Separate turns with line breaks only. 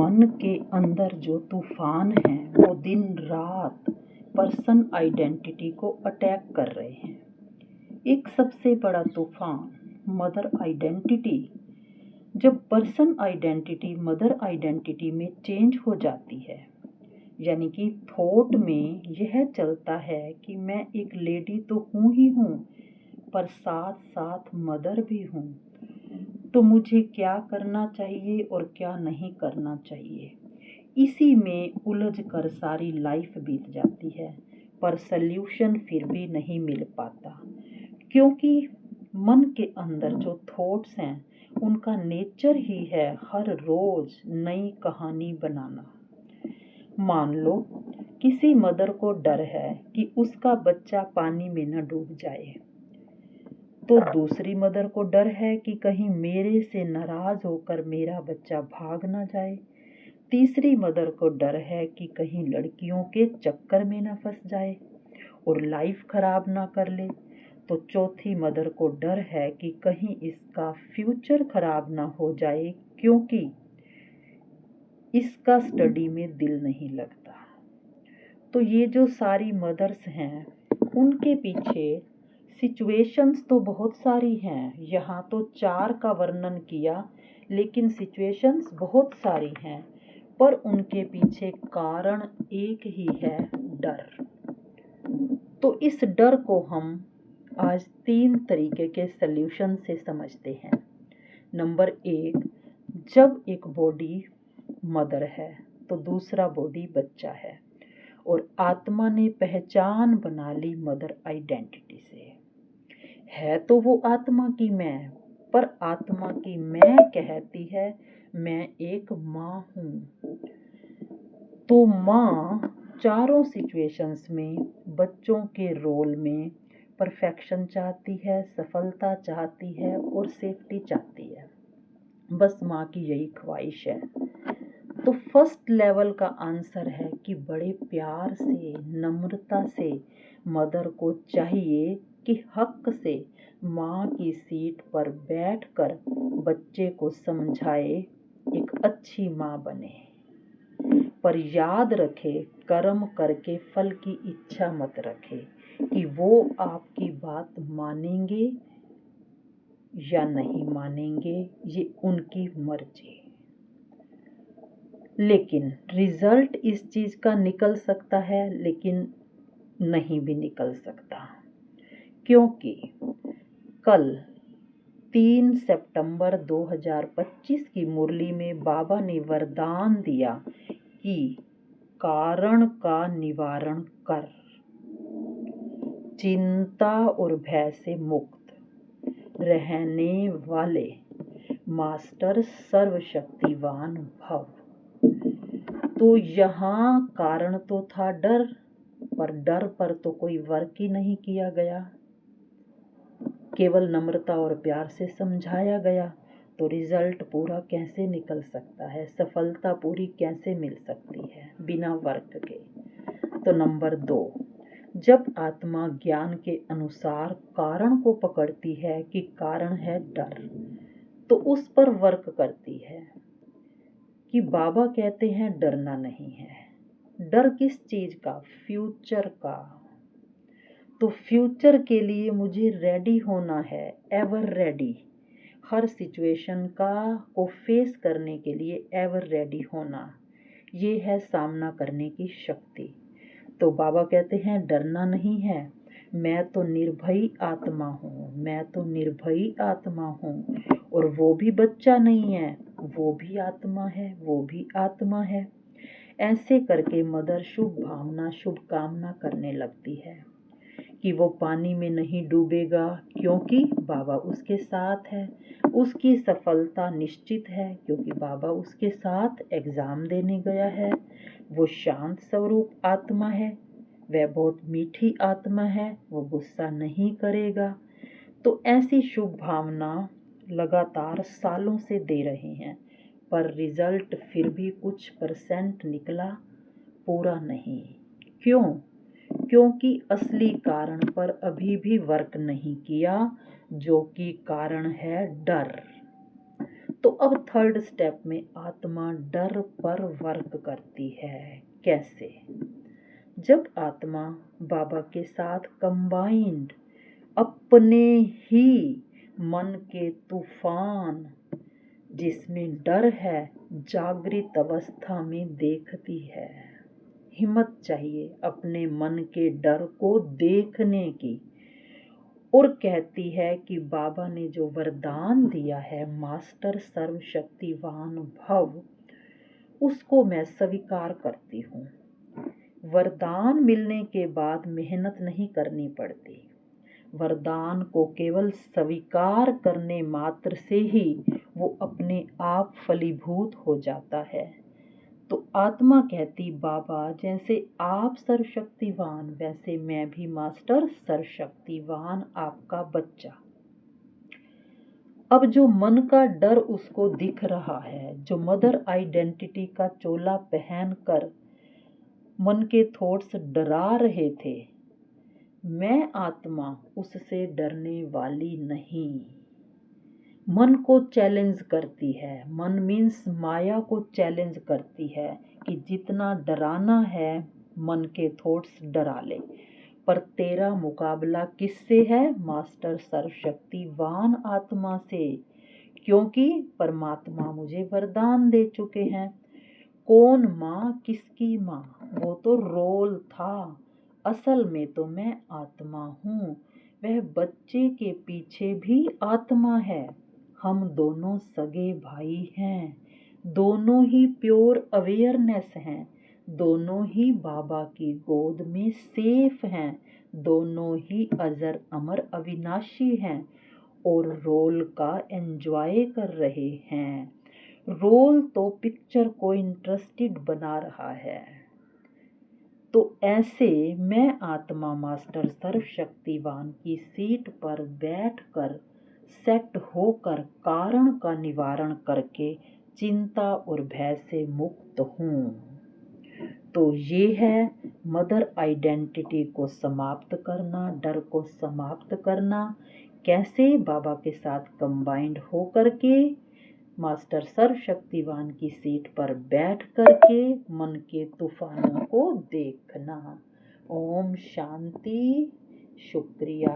मन के अंदर जो तूफान है वो दिन रात पर्सन आइडेंटिटी को अटैक कर रहे हैं। एक सबसे बड़ा तूफान मदर आइडेंटिटी। जब पर्सन आइडेंटिटी मदर आइडेंटिटी में चेंज हो जाती है, यानी कि थॉट में यह चलता है कि मैं एक लेडी तो हूँ ही हूँ, पर साथ साथ मदर भी हूँ, तो मुझे क्या करना चाहिए और क्या नहीं करना चाहिए, इसी में उलझ कर सारी लाइफ बीत जाती है। पर सल्यूशन फिर भी नहीं मिल पाता, क्योंकि मन के अंदर जो थॉट्स हैं उनका नेचर ही है हर रोज नई कहानी बनाना। मान लो किसी मदर को डर है कि उसका बच्चा पानी में न डूब जाए, तो दूसरी मदर को डर है कि कहीं मेरे से नाराज होकर मेरा बच्चा भाग ना जाए। तीसरी मदर को डर है कि कहीं लड़कियों के चक्कर में ना फंस जाए और लाइफ खराब ना कर ले। तो चौथी मदर को डर है कि कहीं इसका फ्यूचर खराब ना हो जाए, क्योंकि इसका स्टडी में दिल नहीं लगता। तो ये जो सारी मदर्स हैं उनके पीछे सिचुएशंस तो बहुत सारी हैं। यहाँ तो 4 का वर्णन किया, लेकिन सिचुएशंस बहुत सारी हैं, पर उनके पीछे कारण एक ही है, डर। तो इस डर को हम आज 3 तरीके के सल्यूशन से समझते हैं। नंबर 1, जब एक बॉडी मदर है तो दूसरा बॉडी बच्चा है, और आत्मा ने पहचान बना ली मदर आइडेंटिटी से। है तो वो आत्मा की मैं, पर आत्मा की मैं कहती है मैं एक माँ हूँ। तो माँ चारों सिचुएशंस में बच्चों के रोल में परफेक्शन चाहती है, सफलता चाहती है और सेफ्टी चाहती है। बस माँ की यही ख्वाहिश है। तो फर्स्ट लेवल का आंसर है कि बड़े प्यार से, नम्रता से मदर को चाहिए कि हक से माँ की सीट पर बैठकर बच्चे को समझाए, एक अच्छी माँ बने। पर याद रखे, कर्म करके फल की इच्छा मत रखे कि वो आपकी बात मानेंगे या नहीं मानेंगे, ये उनकी मर्जी। लेकिन रिजल्ट इस चीज़ का निकल सकता है, लेकिन नहीं भी निकल सकता, क्योंकि कल 3 सितंबर 2025 की मुरली में बाबा ने वरदान दिया कि कारण का निवारण कर, चिंता और भय से मुक्त रहने वाले मास्टर सर्वशक्तिवान भव। तो यहाँ कारण तो था डर, पर डर पर तो कोई वर्क ही नहीं किया गया, केवल नम्रता और प्यार से समझाया गया। तो रिजल्ट पूरा कैसे निकल सकता है, सफलता पूरी कैसे मिल सकती है बिना वर्क के। तो नंबर 2, जब आत्मा ज्ञान के अनुसार कारण को पकड़ती है कि कारण है डर, तो उस पर वर्क करती है कि बाबा कहते हैं डरना नहीं है। डर किस चीज का? फ्यूचर का। तो फ्यूचर के लिए मुझे रेडी होना है, एवर रेडी। हर सिचुएशन को फेस करने के लिए एवर रेडी होना, ये है सामना करने की शक्ति। तो बाबा कहते हैं डरना नहीं है, मैं तो निर्भयी आत्मा हूँ, मैं तो निर्भयी आत्मा हूँ। और वो भी बच्चा नहीं है, वो भी आत्मा है, वो भी आत्मा है। ऐसे करके मदर शुभ भावना, शुभकामना करने लगती है कि वो पानी में नहीं डूबेगा, क्योंकि बाबा उसके साथ है। उसकी सफलता निश्चित है, क्योंकि बाबा उसके साथ एग्जाम देने गया है। वो शांत स्वरूप आत्मा है, वह बहुत मीठी आत्मा है, वो गुस्सा नहीं करेगा। तो ऐसी शुभ भावना लगातार सालों से दे रहे हैं, पर रिजल्ट फिर भी कुछ % निकला, पूरा नहीं। क्यों? क्योंकि असली कारण पर अभी भी वर्क नहीं किया, जो कि कारण है डर। तो अब थर्ड स्टेप में आत्मा डर पर वर्क करती है। कैसे? जब आत्मा बाबा के साथ कंबाइंड अपने ही मन के तूफान जिसमें डर है जागृत अवस्था में देखती है। हिम्मत चाहिए अपने मन के डर को देखने की, और कहती है कि बाबा ने जो वरदान दिया है मास्टर सर्वशक्तिवान भव, उसको मैं स्वीकार करती हूँ। वरदान मिलने के बाद मेहनत नहीं करनी पड़ती। वरदान को केवल स्वीकार करने मात्र से ही वो अपने आप फलीभूत हो जाता है। तो आत्मा कहती, बाबा जैसे आप सर्वशक्तिवान वैसे मैं भी मास्टर सर्वशक्तिवान आपका बच्चा। अब जो मन का डर उसको दिख रहा है, जो मदर आइडेंटिटी का चोला पहनकर मन के थॉट्स डरा रहे थे, मैं आत्मा उससे डरने वाली नहीं। मन को चैलेंज करती है, मन मीन्स माया को चैलेंज करती है कि जितना डराना है मन के थॉट्स डरा ले, पर तेरा मुकाबला किससे है? मास्टर सर्वशक्तिवान आत्मा से, क्योंकि परमात्मा मुझे वरदान दे चुके हैं। कौन माँ किसकी माँ, वो तो रोल था, असल में तो मैं आत्मा हूँ। वह बच्चे के पीछे भी आत्मा है। हम दोनों सगे भाई हैं, दोनों ही प्योर अवेयरनेस हैं, दोनों ही बाबा की गोद में सेफ हैं, दोनों ही अजर अमर अविनाशी हैं और रोल का एंजॉय कर रहे हैं। रोल तो पिक्चर को इंटरेस्टेड बना रहा है। तो ऐसे मैं आत्मा मास्टर सर्वशक्तिवान की सीट पर बैठकर सेट होकर कारण का निवारण करके चिंता और भय से मुक्त हूँ। तो ये है मदर आइडेंटिटी को समाप्त करना, डर को समाप्त करना। कैसे? बाबा के साथ कंबाइंड होकर के मास्टर सर्वशक्तिवान की सीट पर बैठ करके मन के तूफानों को देखना। ओम शांति। शुक्रिया।